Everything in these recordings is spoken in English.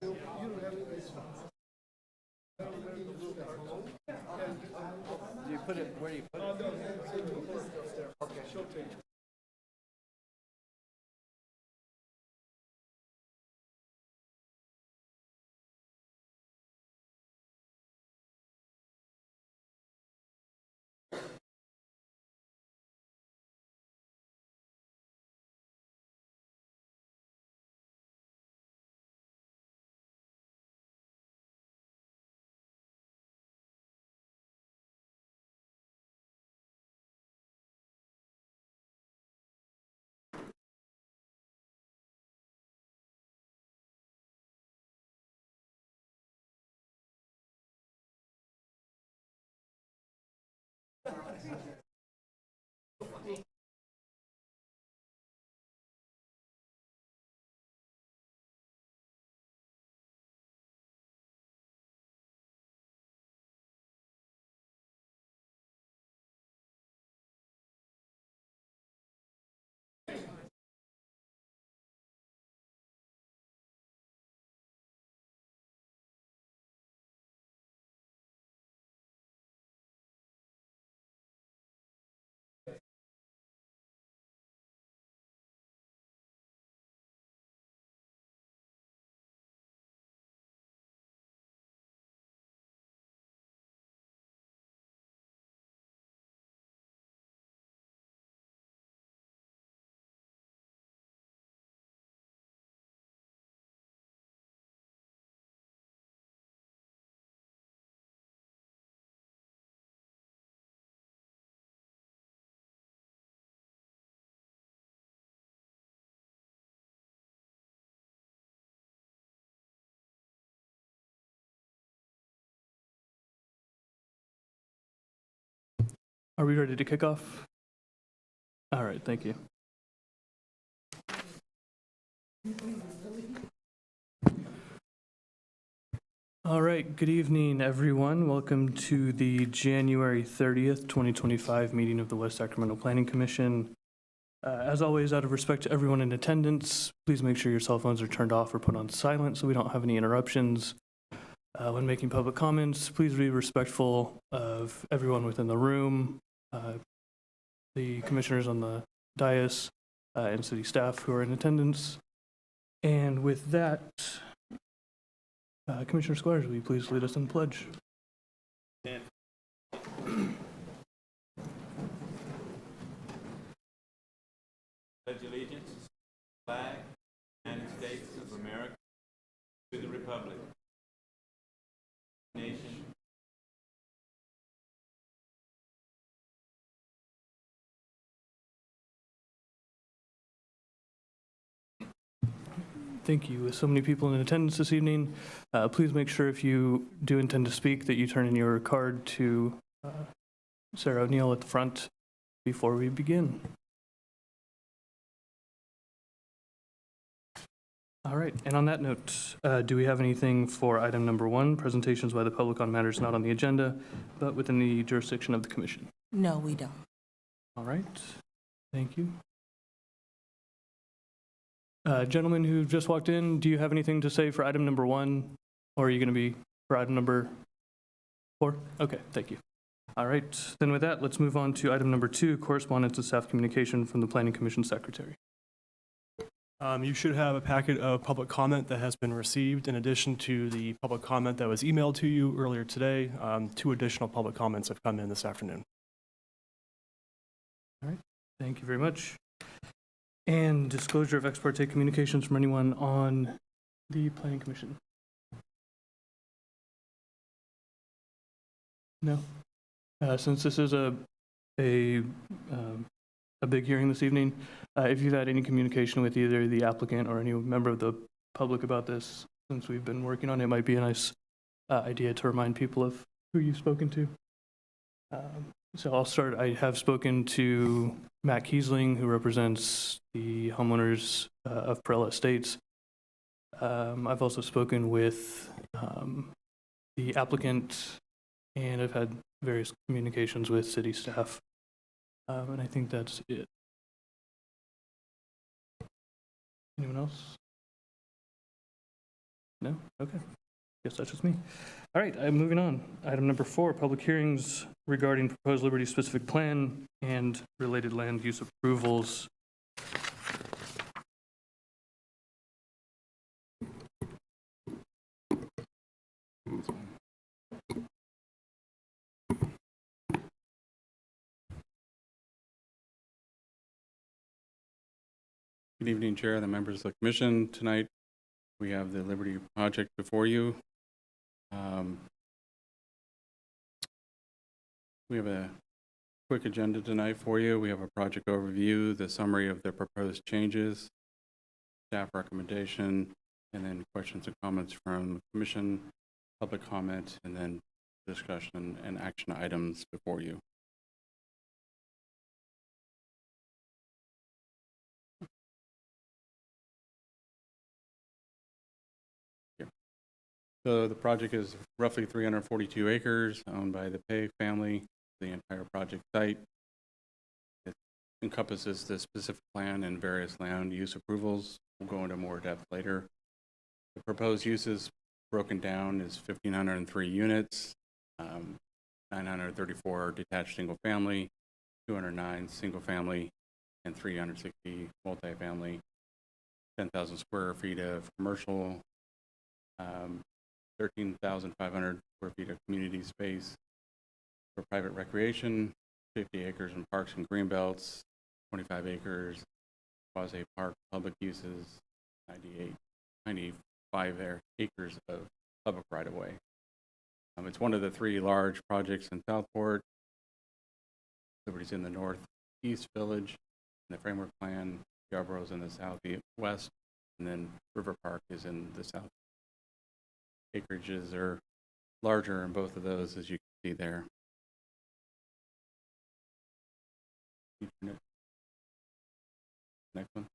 Do you put it where you put it? Are we ready to kick off? All right, thank you. All right, good evening, everyone. Welcome to the January 30th, 2025 meeting of the West Sacramento Planning Commission. As always, out of respect to everyone in attendance, please make sure your cell phones are turned off or put on silent so we don't have any interruptions. When making public comments, please be respectful of everyone within the room, the commissioners on the dais, and city staff who are in attendance. And with that, Commissioner Squires, will you please lead us in the pledge? Pledge allegiance to the flag of the United States of America, to the republic, nation. Thank you. With so many people in attendance this evening, please make sure if you do intend to speak that you turn in your card to Sarah O'Neill at the front before we begin. All right, and on that note, do we have anything for item number 1, presentations by the public on matters not on the agenda, but within the jurisdiction of the commission? No, we don't. All right, thank you. Gentlemen who just walked in, do you have anything to say for item number 1, or are you going to be for item number 4? Okay, thank you. All right, then with that, let's move on to item number 2, correspondence and staff communication from the Planning Commission Secretary. You should have a packet of public comment that has been received in addition to the public comment that was emailed to you earlier today. 2 additional public comments have come in this afternoon. All right, thank you very much. And disclosure of ex parte communications from anyone on the Planning Commission. No. Since this is a big hearing this evening, if you've had any communication with either the applicant or any member of the public about this, since we've been working on it, might be a nice idea to remind people of who you've spoken to. So I'll start. I have spoken to Matt Kiesling, who represents the homeowners of Perella Estates. I've also spoken with the applicant, and I've had various communications with city staff. And I think that's it. Anyone else? No? Okay. Guess that's just me. All right, moving on. Item number 4, public hearings regarding proposed Liberty specific plan and related land use approvals. Good evening, Chair and the members of the Commission. Tonight, we have the Liberty Project before you. We have a quick agenda tonight for you. We have a project overview, the summary of the proposed changes, staff recommendation, and then questions and comments from the Commission, public comment, and then discussion and action items before you. So the project is roughly 342 acres owned by the Pei family, the entire project site. It encompasses the specific plan and various land use approvals. We'll go into more depth later. The proposed uses broken down is 1,503 units, 934 detached single family, 209 single family, and 360 multifamily, 10,000 square feet of commercial, 13,500 square feet of community space for private recreation, 50 acres in parks and greenbelts, 25 acres quasi-park public uses, 95 acres of public right-of-way. It's one of the 3 large projects in Southport. Liberty's in the northeast village, in the framework plan. Yarbrough's in the southwest, and then River Park is in the south. Acreages are larger in both of those, as you can see there. Next one.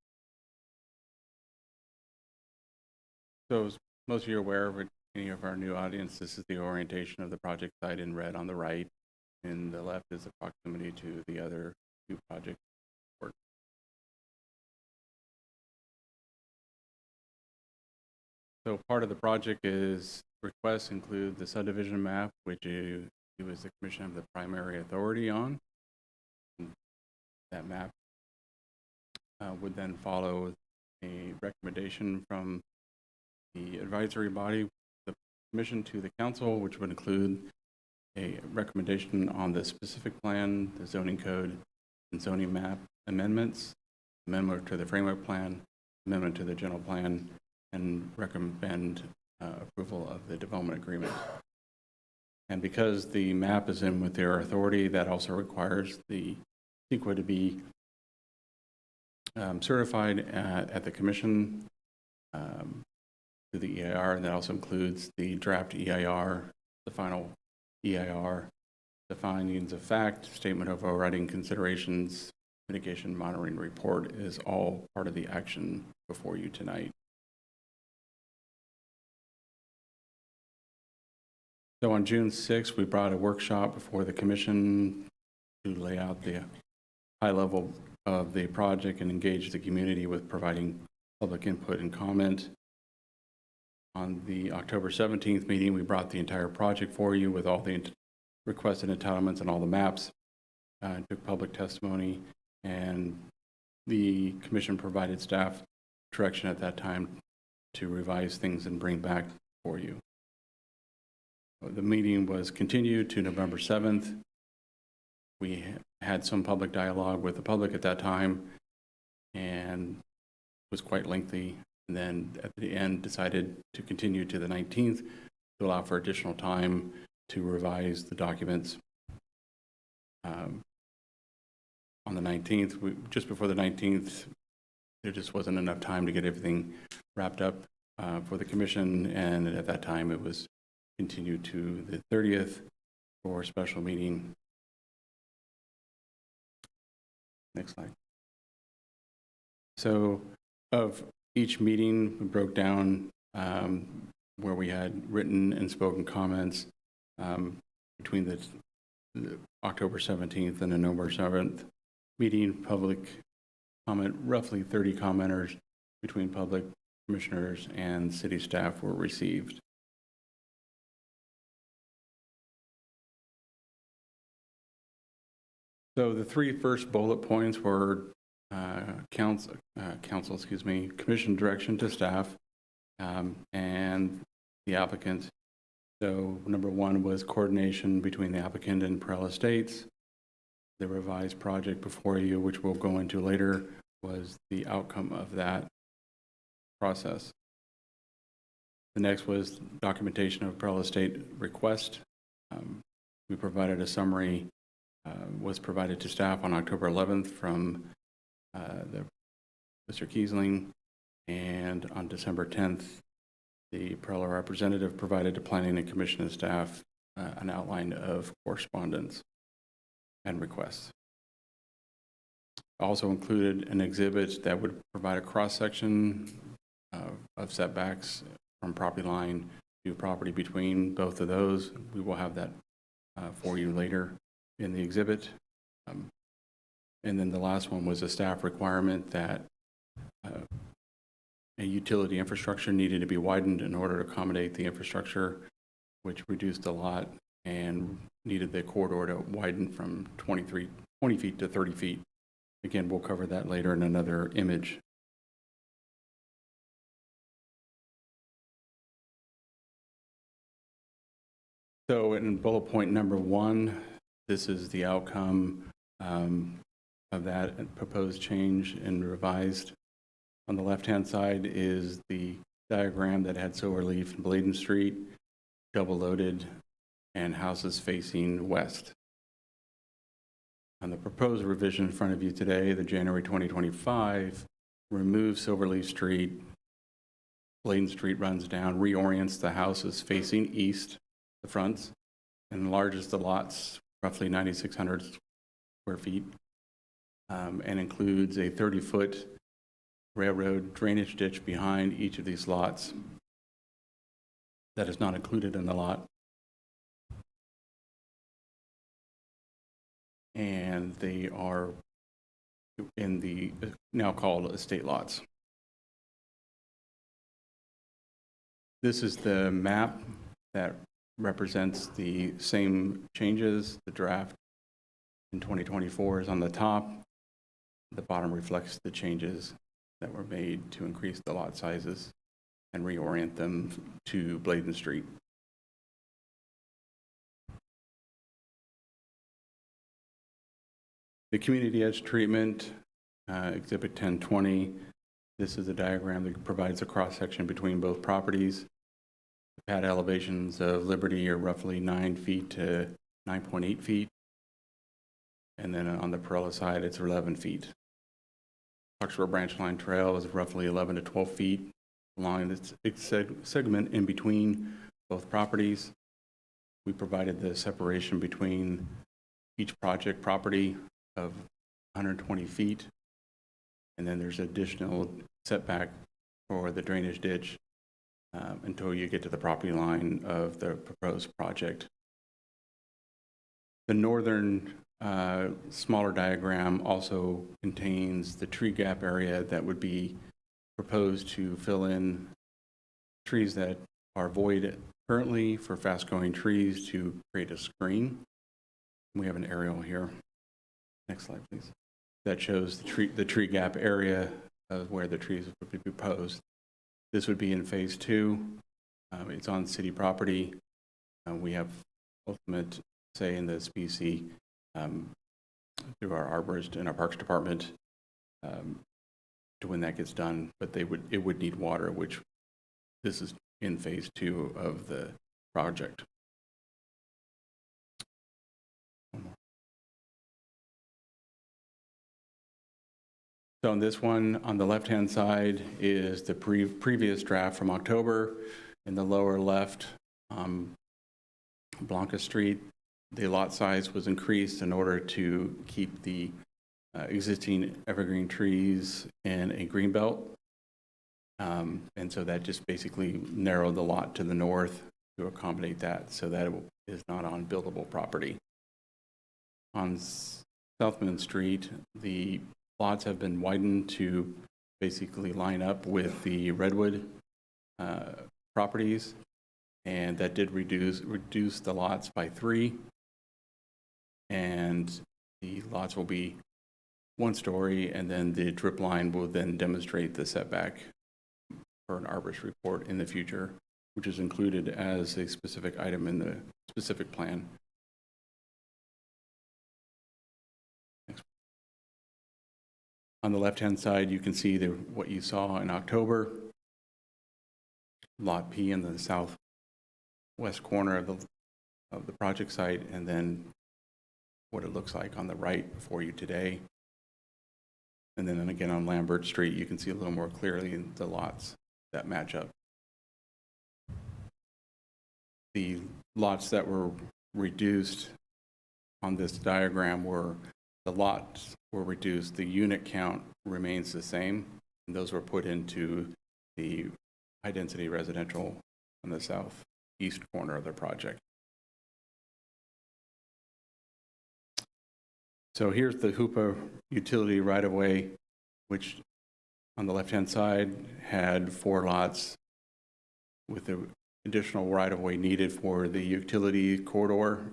So as most of you are aware of, any of our new audience, this is the orientation of the project site in red on the right, and the left is the proximity to the other 2 projects. So part of the project is requests include the subdivision map, which you as the Commission have the primary authority on. And that map would then follow a recommendation from the advisory body, the Commission to the Council, which would include a recommendation on the specific plan, the zoning code, and zoning map amendments, amendment to the framework plan, amendment to the general plan, and recommend approval of the development agreement. And because the map is in with their authority, that also requires the CEQA to be certified at the Commission to the EIR, and that also includes the draft EIR, the final EIR, the findings of fact, statement of overriding considerations, mitigation monitoring report is all part of the action before you tonight. So on June 6th, we brought a workshop before the Commission to lay out the high level of the project and engage the community with providing public input and comment. On the October 17th meeting, we brought the entire project for you with all the requested entitlements and all the maps, took public testimony, and the Commission provided staff direction at that time to revise things and bring back for you. The meeting was continued to November 7th. We had some public dialogue with the public at that time and was quite lengthy. And then at the end decided to continue to the 19th to allow for additional time to revise the documents. On the 19th, just before the 19th, there just wasn't enough time to get everything wrapped up for the commission, and at that time it was continued to the 30th for a special meeting. Next slide. So of each meeting, we broke down where we had written and spoken comments between the October 17th and the November 7th meeting. Public comment, roughly 30 commenters between public, commissioners, and city staff were received. So the three first bullet points were commission direction to staff and the applicant. So number one was coordination between the applicant and Perel Estates. The revised project before you, which we'll go into later, was the outcome of that process. The next was documentation of Perel Estate request. We provided a summary, was provided to staff on October 11th from Mr. Kiesling, and on December 10th, the Perel representative provided to Planning and Commission and staff an outline of correspondence and requests. Also included an exhibit that would provide a cross-section of setbacks from property line to property between both of those. We will have that for you later in the exhibit. And then the last one was a staff requirement that a utility infrastructure needed to be widened in order to accommodate the infrastructure, which reduced a lot and needed the corridor to widen from 20 feet to 30 feet. Again, we'll cover that later in another image. So in bullet point number one, this is the outcome of that proposed change and revised. On the left-hand side is the diagram that had Silverleaf and Bladen Street, double loaded, and houses facing west. On the proposed revision in front of you today, the January 2025, removes Silverleaf Street, Bladen Street runs down, reorients the houses facing east, the fronts, and enlarges the lots, roughly 9,600 square feet, and includes a 30-foot railroad drainage ditch behind each of these lots that is not included in the lot. And they are in the now called estate lots. This is the map that represents the same changes. The draft in 2024 is on the top. The bottom reflects the changes that were made to increase the lot sizes and reorient them to Bladen Street. The community edge treatment, Exhibit 1020. This is a diagram that provides a cross-section between both properties. The pad elevations of Liberty are roughly 9 feet to 9.8 feet. And then on the Perella side, it's 11 feet. Foxborough Branch Line Trail is roughly 11 to 12 feet along this segment in between both properties. We provided the separation between each project property of 120 feet. And then there's additional setback for the drainage ditch until you get to the property line of the proposed project. The northern smaller diagram also contains the tree gap area that would be proposed to fill in trees that are void currently for fast-growing trees to create a screen. We have an aerial here. Next slide, please. That shows the tree gap area of where the trees would be proposed. This would be in phase 2. It's on city property. We have ultimate say in the species through our arborist and our parks department to when that gets done, but it would need water, which this is in phase 2 of the project. So on this one, on the left-hand side is the previous draft from October. In the lower left, Blanca Street, the lot size was increased in order to keep the existing evergreen trees in a green belt. And so that just basically narrowed the lot to the north to accommodate that, so that it is not on buildable property. On Southman Street, the lots have been widened to basically line up with the Redwood properties, and that did reduce the lots by 3. And the lots will be 1 story, and then the drip line will then demonstrate the setback for an arborist report in the future, which is included as a specific item in the specific plan. Next. On the left-hand side, you can see what you saw in October. Lot P in the southwest corner of the project site, and then what it looks like on the right for you today. And then again on Lambert Street, you can see a little more clearly in the lots that match up. The lots that were reduced on this diagram the lots were reduced, the unit count remains the same, and those were put into the high-density residential on the southeast corner of the project. So here's the Hoopa utility right-of-way, which on the left-hand side had 4 lots with the additional right-of-way needed for the utility corridor.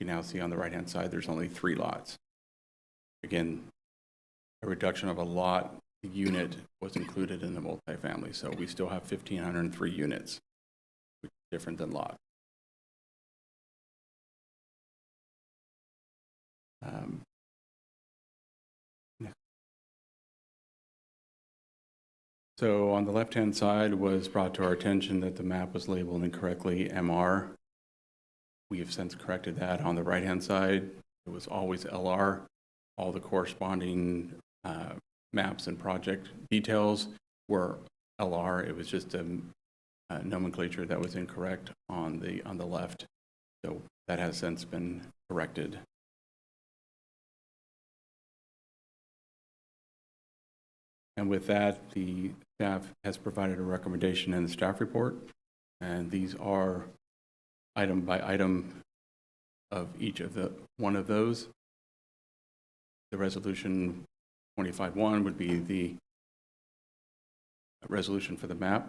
You now see on the right-hand side there's only 3 lots. Again, a reduction of a lot unit was included in the multifamily, so we still have 1,503 units, which is different than lot. So on the left-hand side was brought to our attention that the map was labeled incorrectly MR. We have since corrected that. On the right-hand side, it was always LR. All the corresponding maps and project details were LR. It was just a nomenclature that was incorrect on the left. So that has since been corrected. And with that, the staff has provided a recommendation in the staff report, and these are item by item of each of one of those. The resolution 25-1 would be the resolution for the map,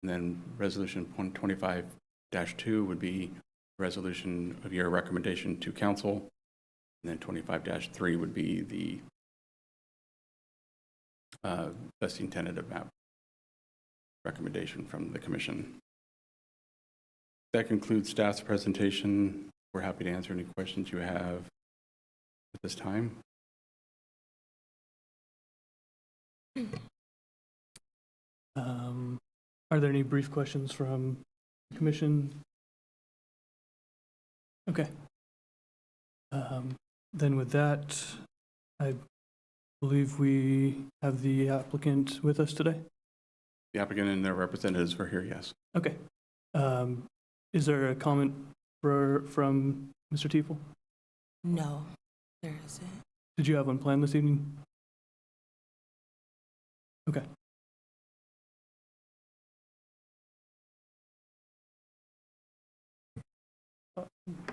and then resolution 25-2 would be resolution of your recommendation to council, and then 25-3 would be the vesting tentative map recommendation from the commission. That concludes staff's presentation. We're happy to answer any questions you have at this time. Are there any brief questions from the commission? Okay. Then with that, I believe we have the applicant with us today. The applicant and their representatives are here, yes. Okay. Is there a comment from Mr. Tiefel? No, there isn't. Did you have one planned this evening? Okay.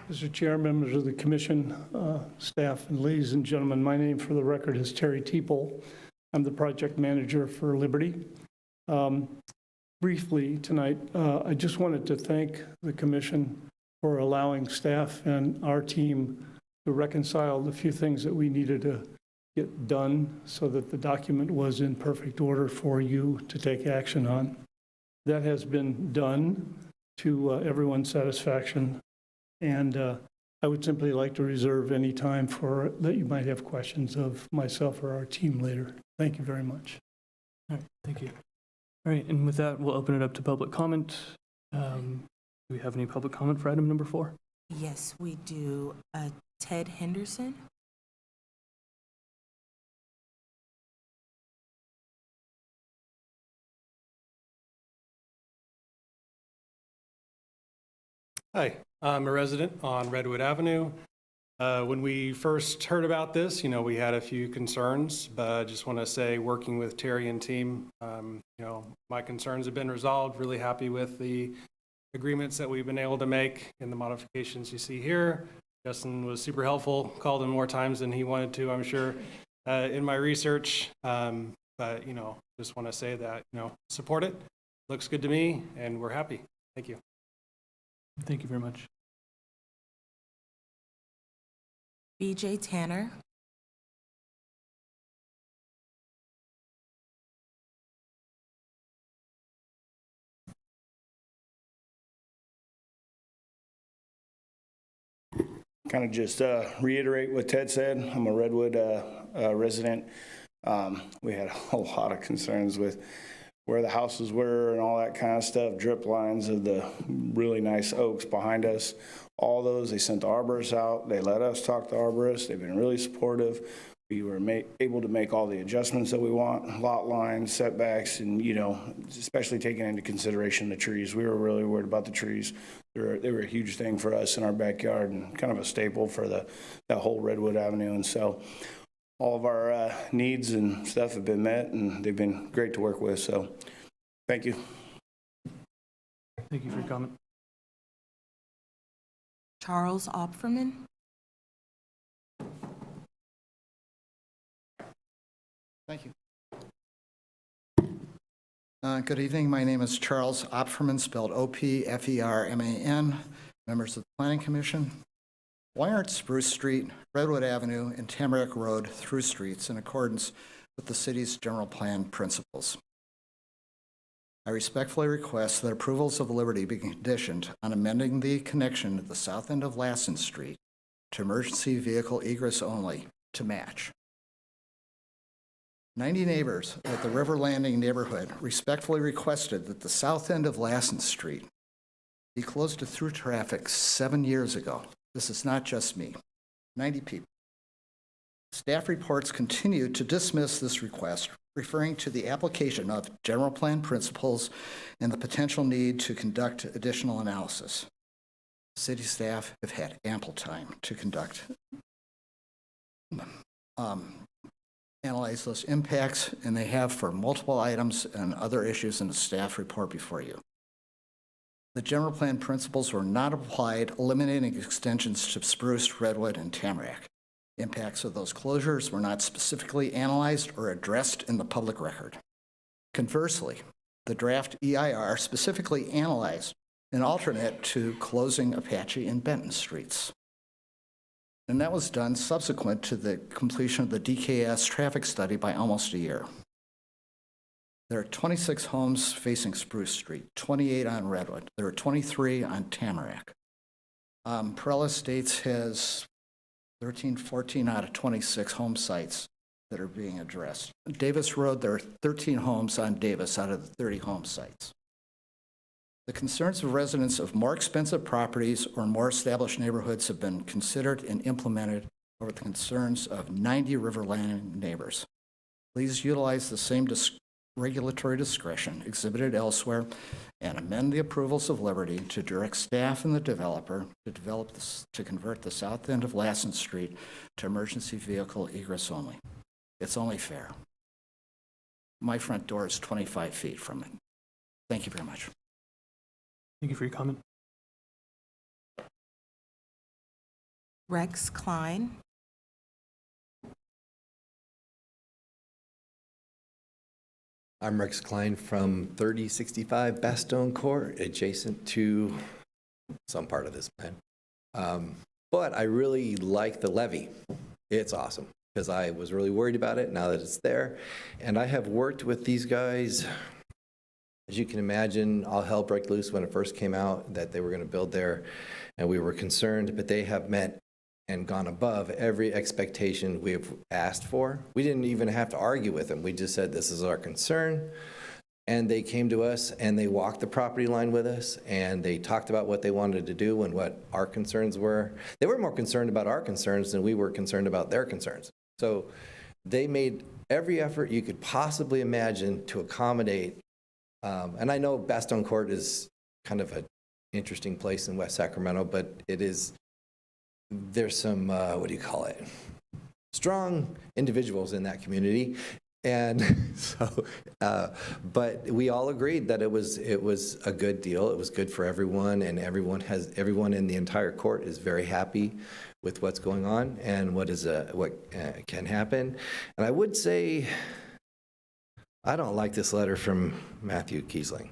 Mr. Chair, members of the commission, staff, and ladies and gentlemen, my name for the record is Terry Teeple. I'm the project manager for Liberty. Briefly tonight, I just wanted to thank the commission for allowing staff and our team to reconcile the few things that we needed to get done so that the document was in perfect order for you to take action on. That has been done to everyone's satisfaction. And I would simply like to reserve any time for that you might have questions of myself or our team later. Thank you very much. All right, thank you. All right, and with that, we'll open it up to public comment. Do we have any public comment for item number 4? Yes, we do. Ted Henderson. Hi, I'm a resident on Redwood Avenue. When we first heard about this, we had a few concerns, but I just want to say, working with Terry and team, my concerns have been resolved. Really happy with the agreements that we've been able to make and the modifications you see here. Justin was super helpful, called in more times than he wanted to, I'm sure, in my research. But, just want to say that, support it. Looks good to me, and we're happy. Thank you. Thank you very much. BJ Tanner. Kind of just reiterate what Ted said. I'm a Redwood resident. We had a lot of concerns with where the houses were and all that kind of stuff, drip lines of the really nice oaks behind us. All those, they sent the arborists out. They let us talk to arborists. They've been really supportive. We were able to make all the adjustments that we want, lot lines, setbacks, and, especially taking into consideration the trees. We were really worried about the trees. They were a huge thing for us in our backyard and kind of a staple for that whole Redwood Avenue. And so all of our needs and stuff have been met, and they've been great to work with. So thank you. Thank you for your comment. Charles Opferman. Thank you. Good evening. My name is Charles Opferman, spelled O-P-F-E-R-M-A-N, members of the Planning Commission. Why aren't Spruce Street, Redwood Avenue, and Tamarack Road through streets in accordance with the city's general plan principles? I respectfully request that approvals of Liberty be conditioned on amending the connection at the south end of Lassen Street to emergency vehicle egress only to match. 90 neighbors at the River Landing neighborhood respectfully requested that the south end of Lassen Street be closed to through traffic 7 years ago. This is not just me. 90 people. Staff reports continue to dismiss this request, referring to the application of general plan principles and the potential need to conduct additional analysis. City staff have had ample time to analyze those impacts, and they have for multiple items and other issues in the staff report before you. The general plan principles were not applied, eliminating extensions to Spruce, Redwood, and Tamarack. Impacts of those closures were not specifically analyzed or addressed in the public record. Conversely, the draft EIR specifically analyzed an alternate to closing Apache and Benton streets. And that was done subsequent to the completion of the DKS traffic study by almost a year. There are 26 homes facing Spruce Street, 28 on Redwood. There are 23 on Tamarack. Perella Estates has 14 out of 26 home sites that are being addressed. Davis Road, there are 13 homes on Davis out of the 30 home sites. The concerns of residents of more expensive properties or more established neighborhoods have been considered and implemented over the concerns of 90 River Landing neighbors. Please utilize the same regulatory discretion exhibited elsewhere and amend the approvals of Liberty to direct staff and the developer to convert the south end of Lassen Street to emergency vehicle egress only. It's only fair. My front door is 25 feet from it. Thank you very much. Thank you for your comment. Rex Klein. I'm Rex Klein from 3065 Bastogne Court, adjacent to some part of this plan. But I really like the levee. It's awesome because I was really worried about it now that it's there. And I have worked with these guys. As you can imagine, all hell broke loose when it first came out that they were going to build there, and we were concerned, but they have met and gone above every expectation we've asked for. We didn't even have to argue with them. We just said, this is our concern. And they came to us and they walked the property line with us and they talked about what they wanted to do and what our concerns were. They were more concerned about our concerns than we were concerned about their concerns. So they made every effort you could possibly imagine to accommodate. And I know Bastogne Court is kind of a interesting place in West Sacramento, but there's some, what do you call it? Strong individuals in that community. And so, but we all agreed that it was a good deal. It was good for everyone, and everyone in the entire court is very happy with what's going on and what can happen. And I would say, I don't like this letter from Matthew Kiesling.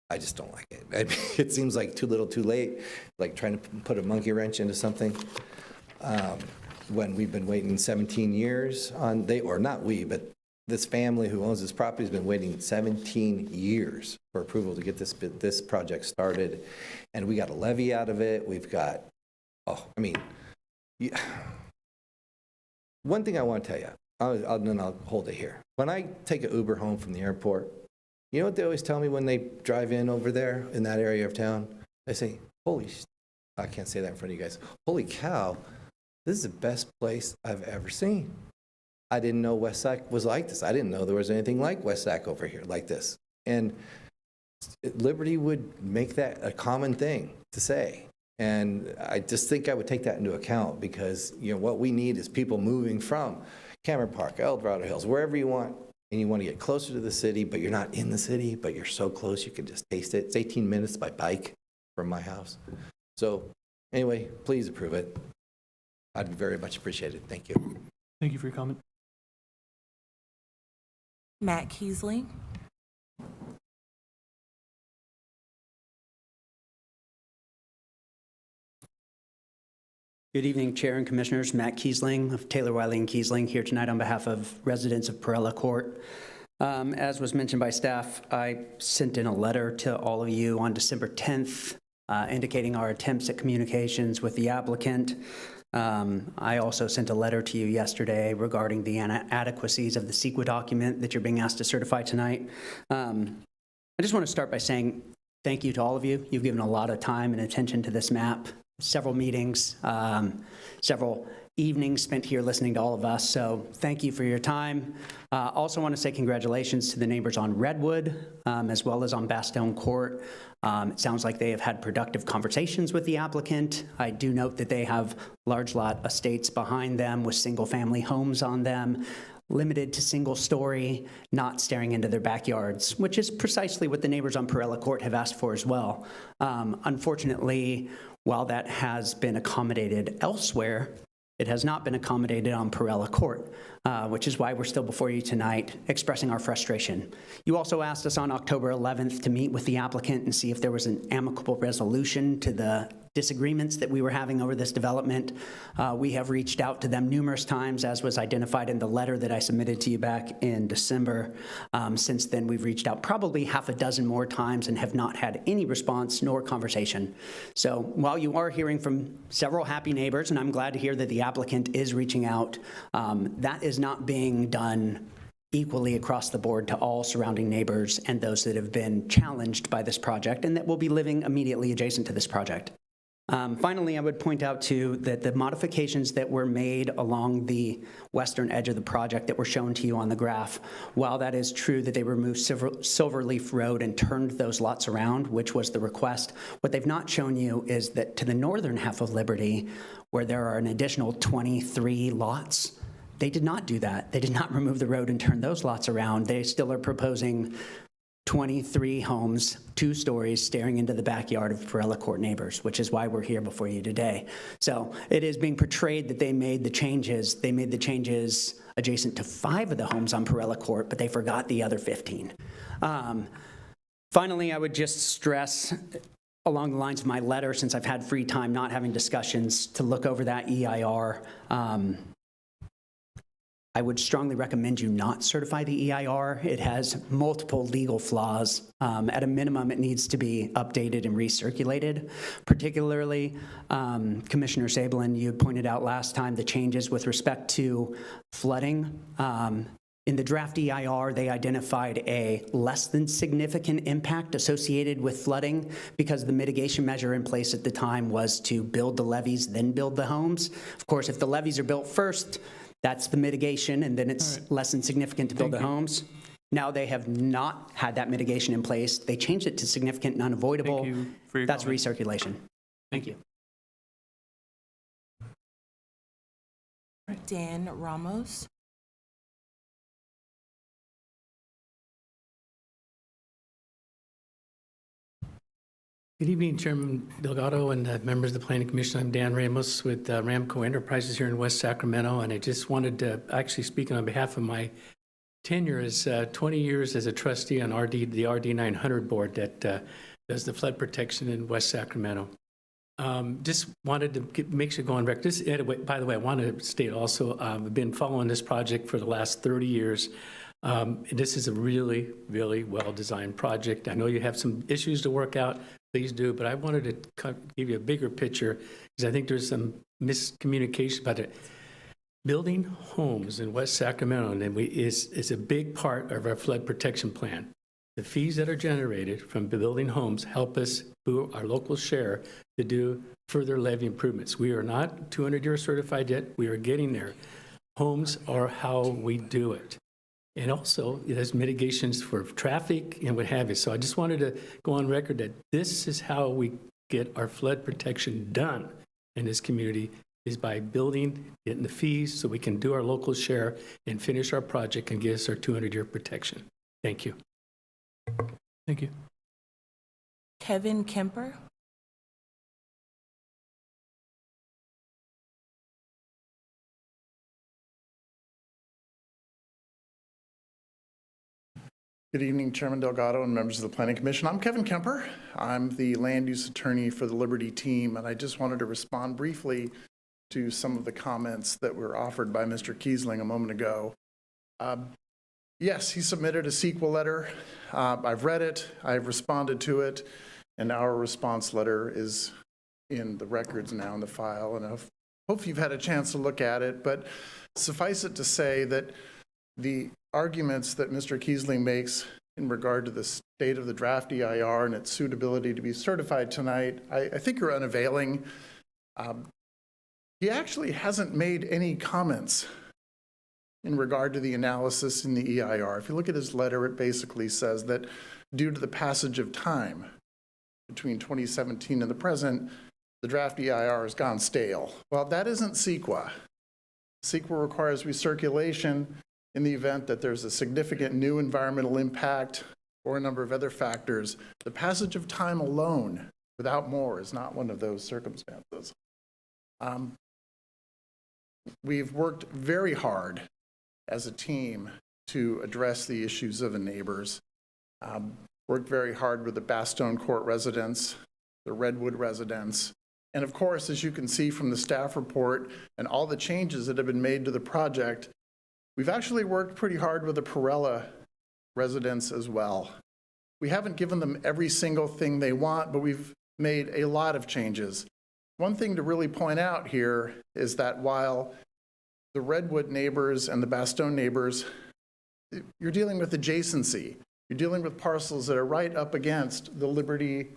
I just don't like it. It seems like too little, too late, like trying to put a monkey wrench into something. When we've been waiting 17 years on, or not we, but this family who owns this property has been waiting 17 years for approval to get this project started. And we got a levy out of it. We've got, one thing I want to tell you, then I'll hold it here. When I take an Uber home from the airport, you know what they always tell me when they drive in over there in that area of town? They say, I can't say that in front of you guys. Holy cow, this is the best place I've ever seen. I didn't know West Sac was like this. I didn't know there was anything like West Sac over here like this. And Liberty would make that a common thing to say. And I just think I would take that into account because, what we need is people moving from Cameron Park, El Dorado Hills, wherever you want, and you want to get closer to the city, but you're not in the city, but you're so close you can just taste it. It's 18 minutes by bike from my house. So anyway, please approve it. I'd very much appreciate it. Thank you. Thank you for your comment. Matt Kiesling. Good evening, Chair and Commissioners. Matt Kiesling of Taylor, Wiley & Kiesling here tonight on behalf of residents of Perella Court. As was mentioned by staff, I sent in a letter to all of you on December 10th indicating our attempts at communications with the applicant. I also sent a letter to you yesterday regarding the inadequacies of the CEQA document that you're being asked to certify tonight. I just want to start by saying thank you to all of you. You've given a lot of time and attention to this map. Several meetings, several evenings spent here listening to all of us, so thank you for your time. Also want to say congratulations to the neighbors on Redwood, as well as on Bastogne Court. It sounds like they have had productive conversations with the applicant. I do note that they have large lot estates behind them with single-family homes on them, limited to single story, not staring into their backyards, which is precisely what the neighbors on Perella Court have asked for as well. Unfortunately, while that has been accommodated elsewhere, it has not been accommodated on Perella Court, which is why we're still before you tonight expressing our frustration. You also asked us on October 11th to meet with the applicant and see if there was an amicable resolution to the disagreements that we were having over this development. We have reached out to them numerous times, as was identified in the letter that I submitted to you back in December. Since then, we've reached out probably half a dozen more times and have not had any response nor conversation. So while you are hearing from several happy neighbors, and I'm glad to hear that the applicant is reaching out, that is not being done equally across the board to all surrounding neighbors and those that have been challenged by this project and that will be living immediately adjacent to this project. Finally, I would point out, too, that the modifications that were made along the western edge of the project that were shown to you on the graph, while that is true that they removed Silverleaf Road and turned those lots around, which was the request, what they've not shown you is that to the northern half of Liberty, where there are an additional 23 lots, they did not do that. They did not remove the road and turn those lots around. They still are proposing 23 homes, 2 stories, staring into the backyard of Perella Court neighbors, which is why we're here before you today. So it is being portrayed that they made the changes. They made the changes adjacent to 5 of the homes on Perella Court, but they forgot the other 15. Finally, I would just stress, along the lines of my letter, since I've had free time not having discussions, to look over that EIR. I would strongly recommend you not certify the EIR. It has multiple legal flaws. At a minimum, it needs to be updated and recirculated. Particularly, Commissioner Sabelin, you had pointed out last time the changes with respect to flooding. In the draft EIR, they identified a less than significant impact associated with flooding because the mitigation measure in place at the time was to build the levees, then build the homes. Of course, if the levees are built first, that's the mitigation, and then it's less than significant to build the homes. Now they have not had that mitigation in place. They changed it to significant and unavoidable. Thank you for your That's comment. recirculation. Thank you. Dan Ramos. Good evening, Chairman Delgado and members of the Planning Commission. I'm Dan Ramos with Ramco Enterprises here in West Sacramento, and I just wanted to actually speak on behalf of my tenure as 20 years as a trustee on the RD 900 board that does the flood protection in West Sacramento. Just wanted to make sure go on record. By the way, I want to state also, I've been following this project for the last 30 years. This is a really, really well-designed project. I know you have some issues to work out. Please do, but I wanted to give you a bigger picture because I think there's some miscommunication about it. Building homes in West Sacramento is a big part of our flood protection plan. The fees that are generated from building homes help us, through our local share, to do further levee improvements. We are not 200-year certified yet. We are getting there. Homes are how we do it. And also, there's mitigations for traffic and what have you. So I just wanted to go on record that this is how we get our flood protection done in this community, is by building, getting the fees so we can do our local share and finish our project and get us our 200-year protection. Thank you. Thank you. Kevin Kemper. Good evening, Chairman Delgado and members of the Planning Commission. I'm Kevin Kemper. I'm the land use attorney for the Liberty team, and I just wanted to respond briefly to some of the comments that were offered by Mr. Kiesling a moment ago. Yes, he submitted a CEQA letter. I've read it, I've responded to it, and our response letter is in the records now in the file, and I hope you've had a chance to look at it, but suffice it to say that the arguments that Mr. Kiesling makes in regard to the state of the draft EIR and its suitability to be certified tonight, I think are unavailing. He actually hasn't made any comments in regard to the analysis in the EIR. If you look at his letter, it basically says that due to the passage of time between 2017 and the present, the draft EIR has gone stale. Well, that isn't CEQA. CEQA requires recirculation in the event that there's a significant new environmental impact or a number of other factors. The passage of time alone, without more, is not one of those circumstances. We've worked very hard as a team to address the issues of the neighbors. Worked very hard with the Bastogne Court residents, the Redwood residents, and of course, as you can see from the staff report and all the changes that have been made to the project, we've actually worked pretty hard with the Perella residents as well. We haven't given them every single thing they want, but we've made a lot of changes. One thing to really point out here is that while the Redwood neighbors and the Bastogne neighbors, you're dealing with adjacency. You're dealing with parcels that are right up against the Liberty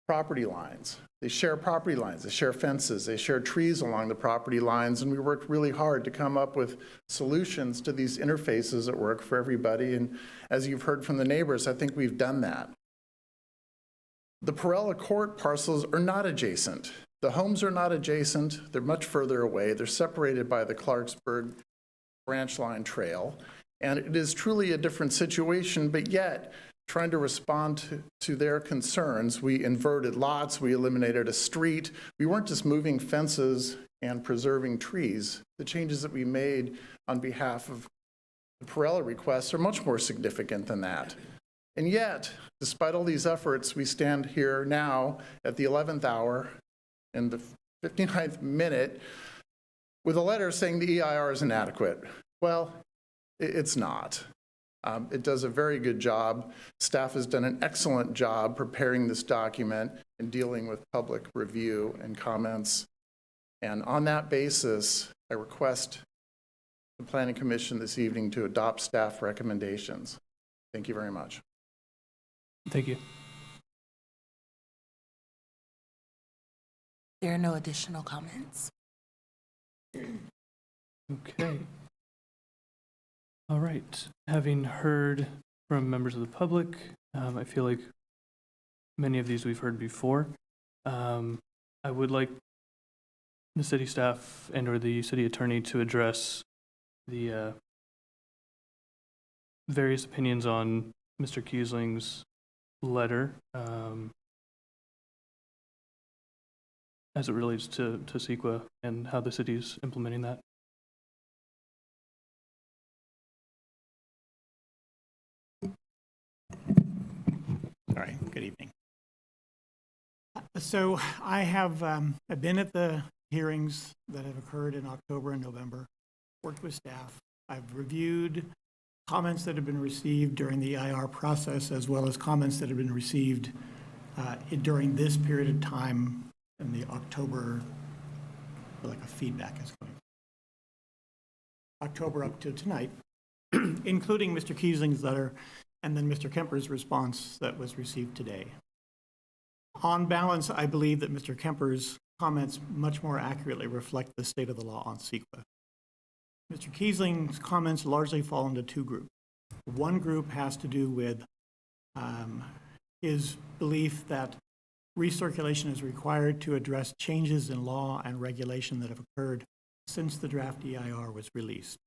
property lines. They share property lines, they share fences, they share trees along the property lines, and we worked really hard to come up with solutions to these interfaces that work for everybody. And as you've heard from the neighbors, I think we've done that. The Perella Court parcels are not adjacent. The homes are not adjacent. They're much further away. They're separated by the Clarksburg branch line trail. And it is truly a different situation, but yet, trying to respond to their concerns, we inverted lots, we eliminated a street. We weren't just moving fences and preserving trees. The changes that we made on behalf of the Perella requests are much more significant than that. And yet, despite all these efforts, we stand here now at the 11th hour in the 59th minute with a letter saying the EIR is inadequate. Well, it's not. It does a very good job. Staff has done an excellent job preparing this document and dealing with public review and comments. And on that basis, I request the Planning Commission this evening to adopt staff recommendations. Thank you very much. Thank you. There are no additional comments. Okay. All right. Having heard from members of the public, I feel like many of these we've heard before. I would like the city staff and or the city attorney to address the various opinions on Mr. Kiesling's letter as it relates to CEQA and how the city's implementing that. All right, good evening. So I have I've been at the hearings that have occurred in October and November, worked with staff. I've reviewed comments that have been received during the EIR process, as well as comments that have been received during this period of time in the October, like a feedback is going. October up to tonight, including Mr. Kiesling's letter and then Mr. Kemper's response that was received today. On balance, I believe that Mr. Kemper's comments much more accurately reflect the state of the law on CEQA. Mr. Kiesling's comments largely fall into two groups. One group has to do with his belief that recirculation is required to address changes in law and regulation that have occurred since the draft EIR was released.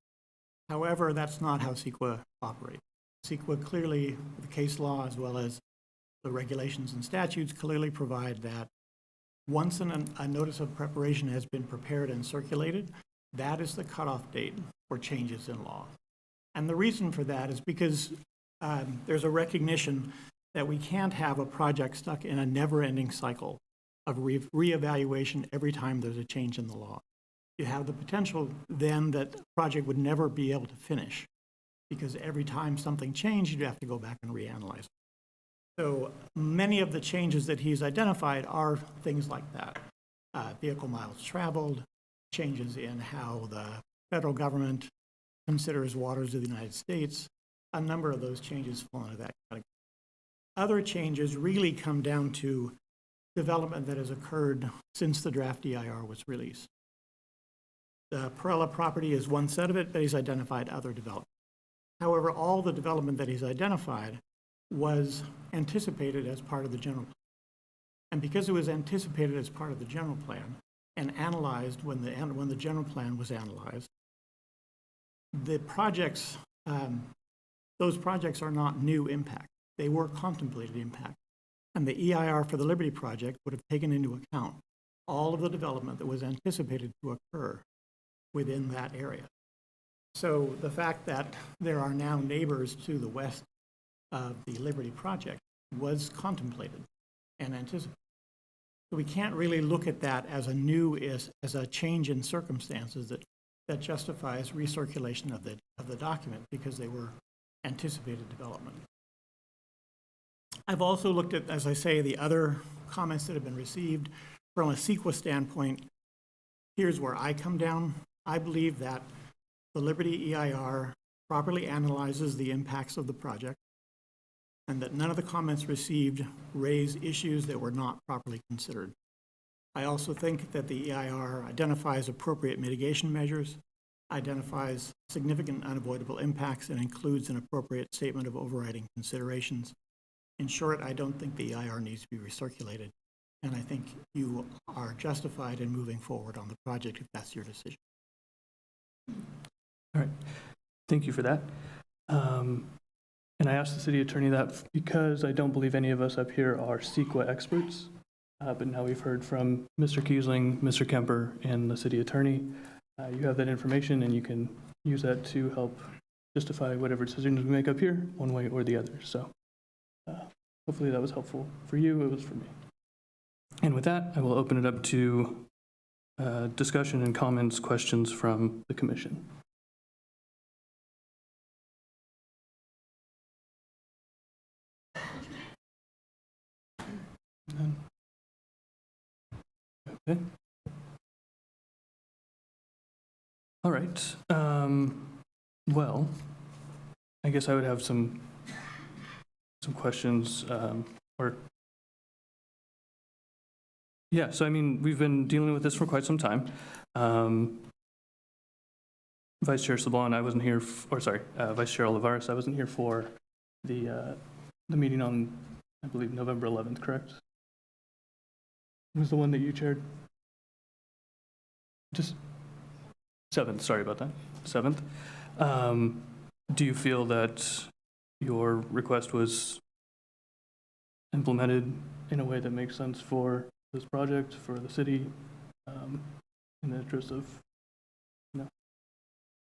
However, that's not how CEQA operates. CEQA clearly, the case law as well as the regulations and statutes clearly provide that once a notice of preparation has been prepared and circulated, that is the cutoff date for changes in law. And the reason for that is because there's a recognition that we can't have a project stuck in a never-ending cycle of reevaluation every time there's a change in the law. You have the potential then that the project would never be able to finish because every time something changed, you'd have to go back and reanalyze it. So many of the changes that he's identified are things like that. Vehicle miles traveled, changes in how the federal government considers waters of the United States. A number of those changes fall into that category. Other changes really come down to development that has occurred since the draft EIR was released. The Perella property is one set of it, but he's identified other development. However, all the development that he's identified was anticipated as part of the general plan. And because it was anticipated as part of the general plan and analyzed when the general plan was analyzed, the projects, those projects are not new impact. They were contemplated impact. And the EIR for the Liberty project would have taken into account all of the development that was anticipated to occur within that area. So the fact that there are now neighbors to the west of the Liberty project was contemplated and anticipated. So we can't really look at that as a change in circumstances that justifies recirculation of the document because they were anticipated development. I've also looked at, as I say, the other comments that have been received from a CEQA standpoint. Here's where I come down. I believe that the Liberty EIR properly analyzes the impacts of the project and that none of the comments received raise issues that were not properly considered. I also think that the EIR identifies appropriate mitigation measures, identifies significant unavoidable impacts, and includes an appropriate statement of overriding considerations. In short, I don't think the EIR needs to be recirculated, and I think you are justified in moving forward on the project if that's your decision. All right. Thank you for that. And I asked the city attorney that because I don't believe any of us up here are CEQA experts, but now we've heard from Mr. Kiesling, Mr. Kemper, and the city attorney. You have that information, and you can use that to help justify whatever decisions we make up here, one way or the other. So hopefully that was helpful for you. It was for me. And with that, I will open it up to discussion and comments, questions from the commission. Okay. All right. Well, I guess I would have some questions, yeah, so I mean, we've been dealing with this for quite some time. Vice Chair Saban, I wasn't here, Vice Chair Olivares, I wasn't here for the meeting on, I believe, November 11th, correct? It was the one that you chaired? Just 7th, sorry about that, 7th. Do you feel that your request was implemented in a way that makes sense for this project, for the city, in the interest of,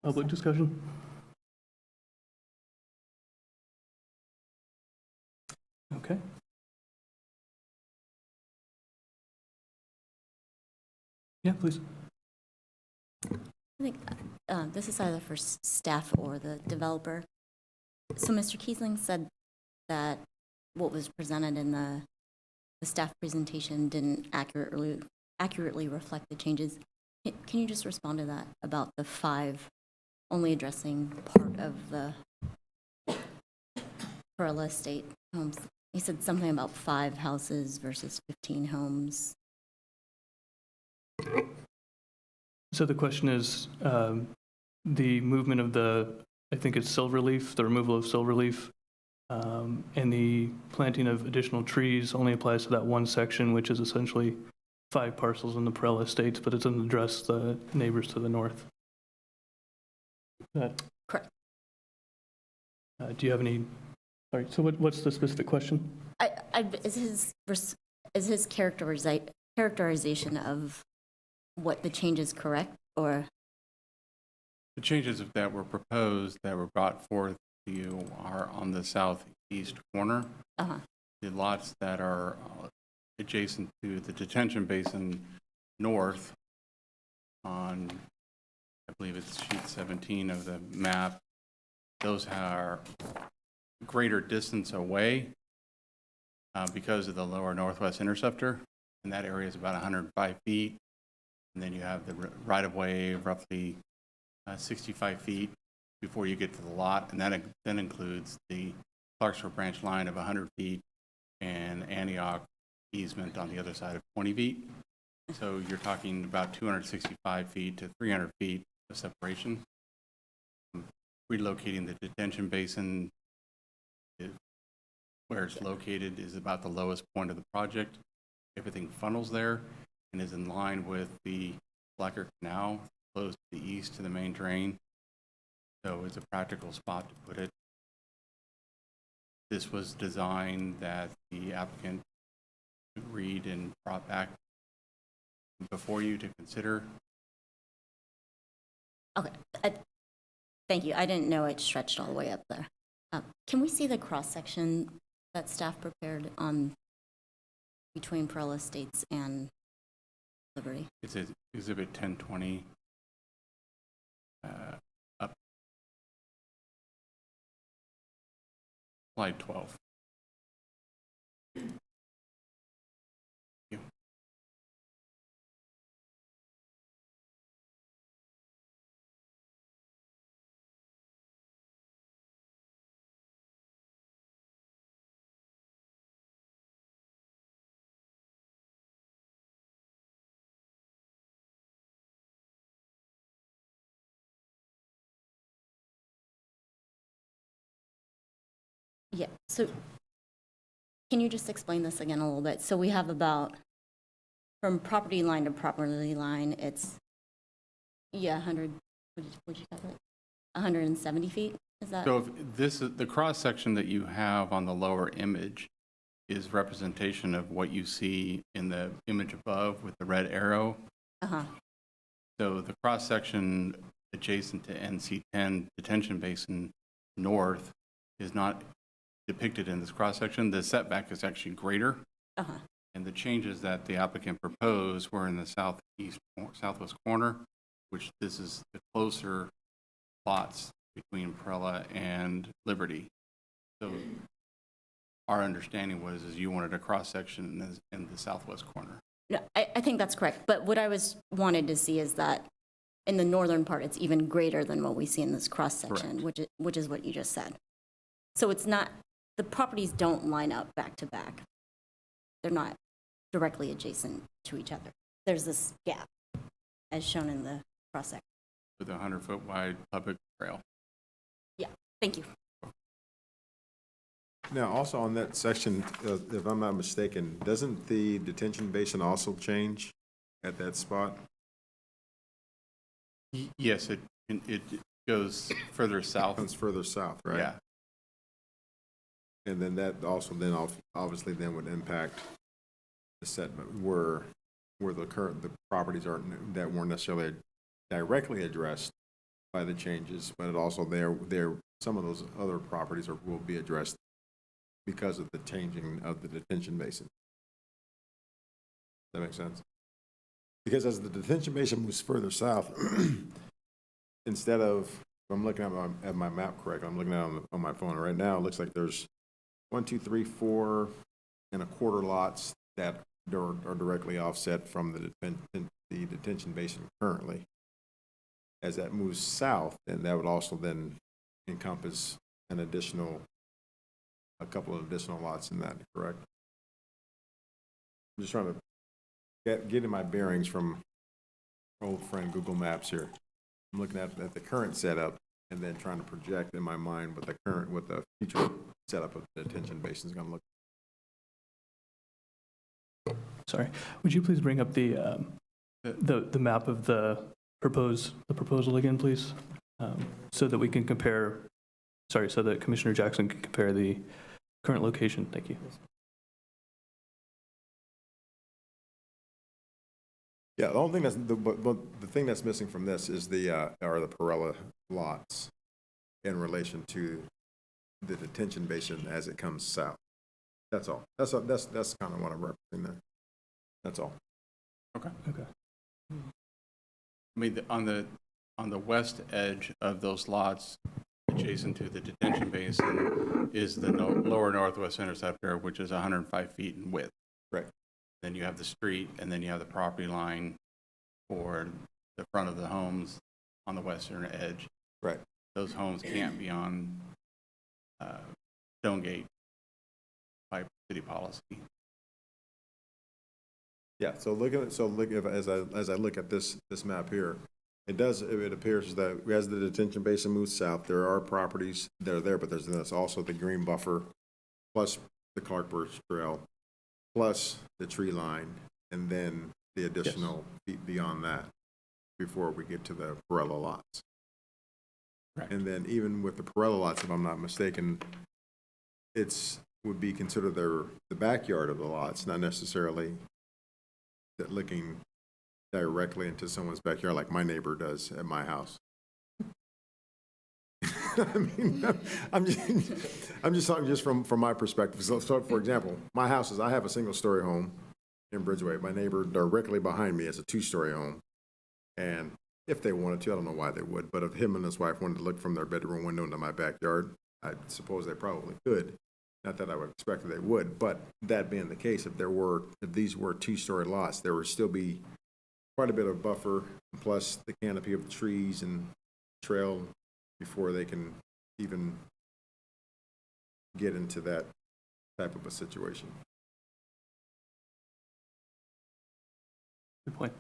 public discussion? Okay. Yeah, please. I think this is either for staff or the developer. So Mr. Kiesling said that what was presented in the staff presentation didn't accurately reflect the changes. Can you just respond to that about the 5 only addressing part of the Perla Estate homes? He said something about 5 houses versus 15 homes. So the question is, the movement of I think it's silverleaf, the removal of silverleaf, and the planting of additional trees only applies to that one section, which is essentially 5 parcels in the Perella Estates, but it doesn't address the neighbors to the north. Correct. Do you have any, all right, so what's the specific question? Is his characterization of what the change is correct, or? The changes that were proposed, that were brought forth to you, are on the southeast corner. Uh-huh. The lots that are adjacent to the detention basin north on, I believe it's sheet 17 of the map, those are greater distance away because of the lower northwest interceptor, and that area is about 105 feet. And then you have the right-of-way roughly 65 feet before you get to the lot, and that then includes the Clarksville branch line of 100 feet and Antioch easement on the other side of 20 feet. So you're talking about 265 feet to 300 feet of separation. Relocating the detention basin where it's located is about the lowest point of the project. Everything funnels there and is in line with the Blacker Canal, close to the east to the main drain. So it's a practical spot to put it. This was designed that the applicant agreed and brought back before you to consider. Okay, thank you. I didn't know it stretched all the way up there. Can we see the cross-section that staff prepared on between Perla Estates and Liberty? It's Exhibit 1020 up. Slide 12. Thank you. Yeah, so can you just explain this again a little bit? So we have about, from property line to property line, it's, 100, what'd you calculate? 170 feet, is that? So if this is the cross section that you have on the lower image is representation of what you see in the image above with the red arrow. Uh-huh. So the cross section adjacent to NC10 detention basin north is not depicted in this cross section. The setback is actually greater. Uh-huh. And the changes that the applicant proposed were in the southwest corner, which this is the closer plots between Perella and Liberty. So our understanding was is you wanted a cross section in the southwest corner. No, I think that's correct. But what I wanted to see is that in the northern part, it's even greater than what we see in this cross section, which is what you just said. So it's not, the properties don't line up back to back. They're not directly adjacent to each other. There's this gap as shown in the cross section. with a 100-foot wide public trail. Thank you. Now, also on that section, if I'm not mistaken, doesn't the detention basin also change at that spot? Yes, it goes further south. It's further south, right? Yeah. And then that also then obviously then would impact the setback where the properties aren't, that weren't necessarily directly addressed by the changes, but it also some of those other properties will be addressed because of the changing of the detention basin. That makes sense? Because as the detention basin moves further south, instead of, if I'm looking at my map correct, I'm looking at it on my phone right now, it looks like there's 1, 2, 3, 4 and a quarter lots that are directly offset from the detention basin currently. As that moves south, then that would also then encompass a couple of additional lots in that, correct? I'm just trying to get in my bearings from old friend Google Maps here. I'm looking at the current setup and then trying to project in my mind what the future setup of the detention basin is going to look. Sorry, would you please bring up the map of the proposal again, please? So that we can compare, so that Commissioner Jackson can compare the current location. Thank you. Yeah, the only thing the thing that's missing from this is are the Perella lots in relation to the detention basin as it comes south. That's all. That's kind of what I'm referencing there. That's all. Okay. Okay. I mean, on the west edge of those lots adjacent to the detention basin is the lower northwest interceptor, which is 105 feet in width. Right. Then you have the street, and then you have the property line for the front of the homes on the western edge. Right. Those homes can't be on Stonegate by city policy. Yeah. So as I look at this map here, it appears that as the detention basin moves south, there are properties that are there, but there's also the green buffer, plus the Clark Birch Trail, plus the tree line, and then the additional feet beyond that before we get to the Perella lots. Right. And then even with the Perella lots, if I'm not mistaken, would be considered the backyard of the lots, not necessarily that looking directly into someone's backyard like my neighbor does at my house. I mean, I'm just talking just from my perspective. So for example, my house I have a single-story home in Bridgeway. My neighbor directly behind me is a 2-story home. And if they wanted to, I don't know why they would, but if him and his wife wanted to look from their bedroom window into my backyard, I suppose they probably could. Not that I would expect that they would, but that being the case, if these were 2-story lots, there would still be quite a bit of buffer, plus the canopy of the trees and trail before they can even get into that type of a situation. Good point.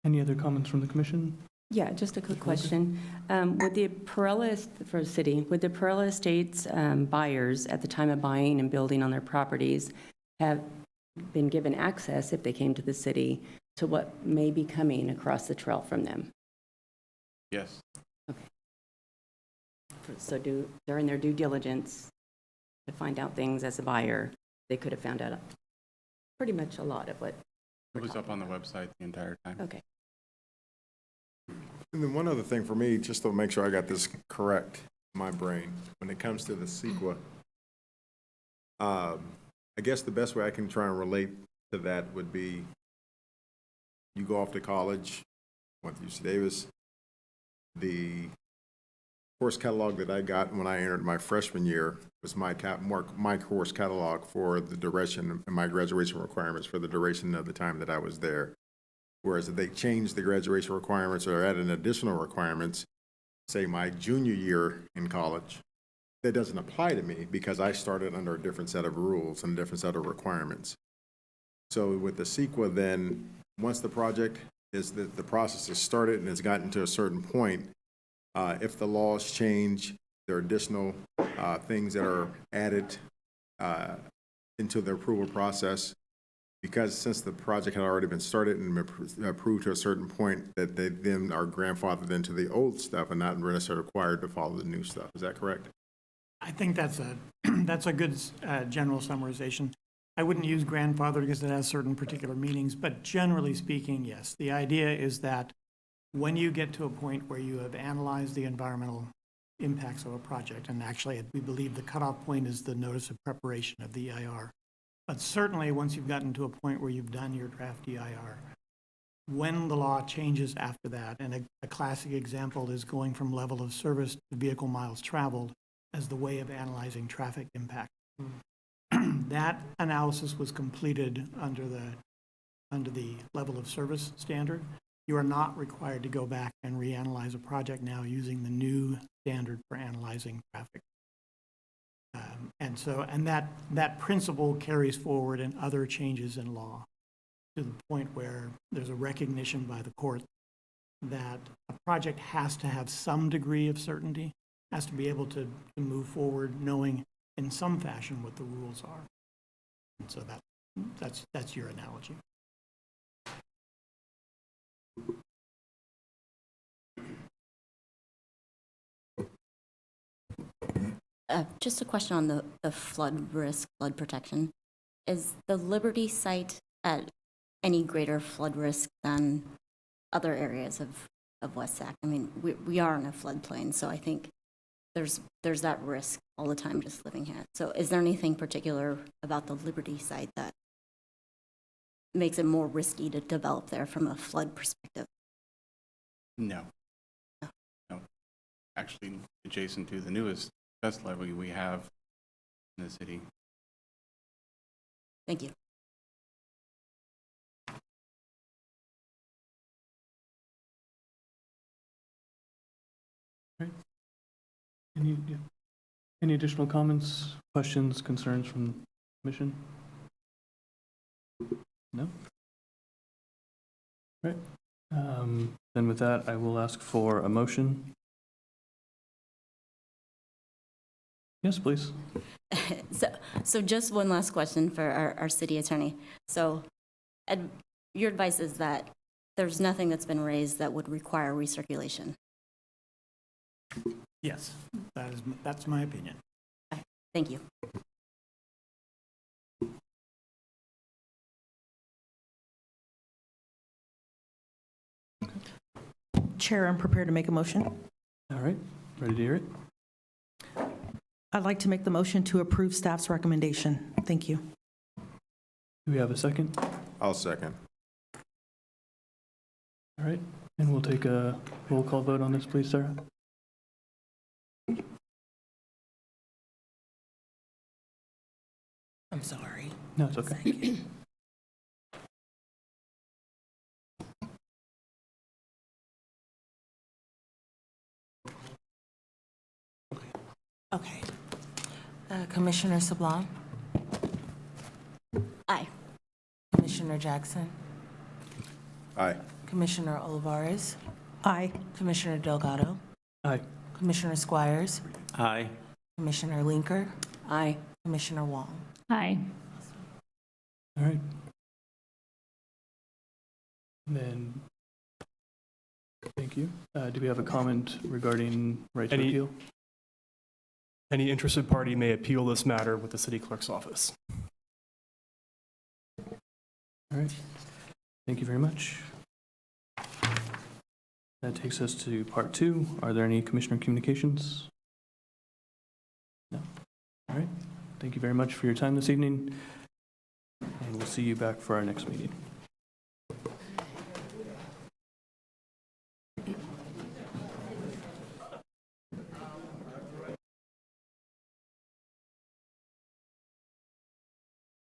Any other comments from the commission? Yeah, just a quick question. Would the Perella, for the city, would the Perella Estates buyers at the time of buying and building on their properties have been given access, if they came to the city, to what may be coming across the trail from them? Yes. Okay. So during their due diligence to find out things as a buyer, they could have found out pretty much a lot of what It was up on the website the entire time. Okay. And then one other thing for me, just to make sure I got this correct in my brain, when it comes to the CEQA, I guess the best way I can try and relate to that would be you go off to college, went to UC Davis, the course catalog that I got when I entered my freshman year was my course catalog for the duration and my graduation requirements for the duration of the time that I was there. Whereas if they changed the graduation requirements or added additional requirements, say my junior year in college, that doesn't apply to me because I started under a different set of rules and a different set of requirements. So with the CEQA, then, once the project is, the process is started and it's gotten to a certain point, if the laws change, there are additional things that are added into the approval process, because since the project had already been started and been approved to a certain point, that they then are grandfathered into the old stuff and not necessarily required to follow the new stuff. Is that correct? I think that's a good general summarization. I wouldn't use grandfather because it has certain particular meanings, but generally speaking, yes. The idea is that when you get to a point where you have analyzed the environmental impacts of a project, and actually we believe the cutoff point is the notice of preparation of the EIR. But certainly, once you've gotten to a point where you've done your draft EIR, when the law changes after that, and a classic example is going from level of service to vehicle miles traveled as the way of analyzing traffic impact. That analysis was completed under the level of service standard. You are not required to go back and reanalyze a project now using the new standard for analyzing traffic. And that principle carries forward in other changes in law to the point where there's a recognition by the court that a project has to have some degree of certainty, has to be able to move forward knowing in some fashion what the rules are. And so that's your analogy. Just a question on the flood risk, flood protection. Is the Liberty site at any greater flood risk than other areas of West Sac? I mean, we are in a floodplain, so I think there's that risk all the time just living here. So is there anything particular about the Liberty site that makes it more risky to develop there from a flood perspective? No. No. Actually, adjacent to the newest test levee we have in the city. Thank you. Right. Any additional comments, questions, concerns from the commission? No? Right. Then with that, I will ask for a motion. Yes, please. So just one last question for our city attorney. So your advice is that there's nothing that's been raised that would require recirculation? Yes, that's my opinion. Thank you. Chair, I'm prepared to make a motion. All right, ready to hear it? I'd like to make the motion to approve staff's recommendation. Thank you. Do we have a second? I'll second. All right, and we'll take a roll call vote on this, please, Sarah. I'm sorry. No, it's okay. Okay. Commissioner Sablan? Aye. Commissioner Jackson? Aye. Commissioner Olivares? Aye. Commissioner Delgado? Aye. Commissioner Squires? Aye. Commissioner Linker? Aye. Commissioner Wong? Aye. All right. Then, thank you. Do we have a comment regarding right to appeal? Any interested party may appeal this matter with the city clerk's office. All right. Thank you very much. That takes us to part 2. Are there any commissioner communications? No. All right. Thank you very much for your time this evening, and we'll see you back for our next meeting.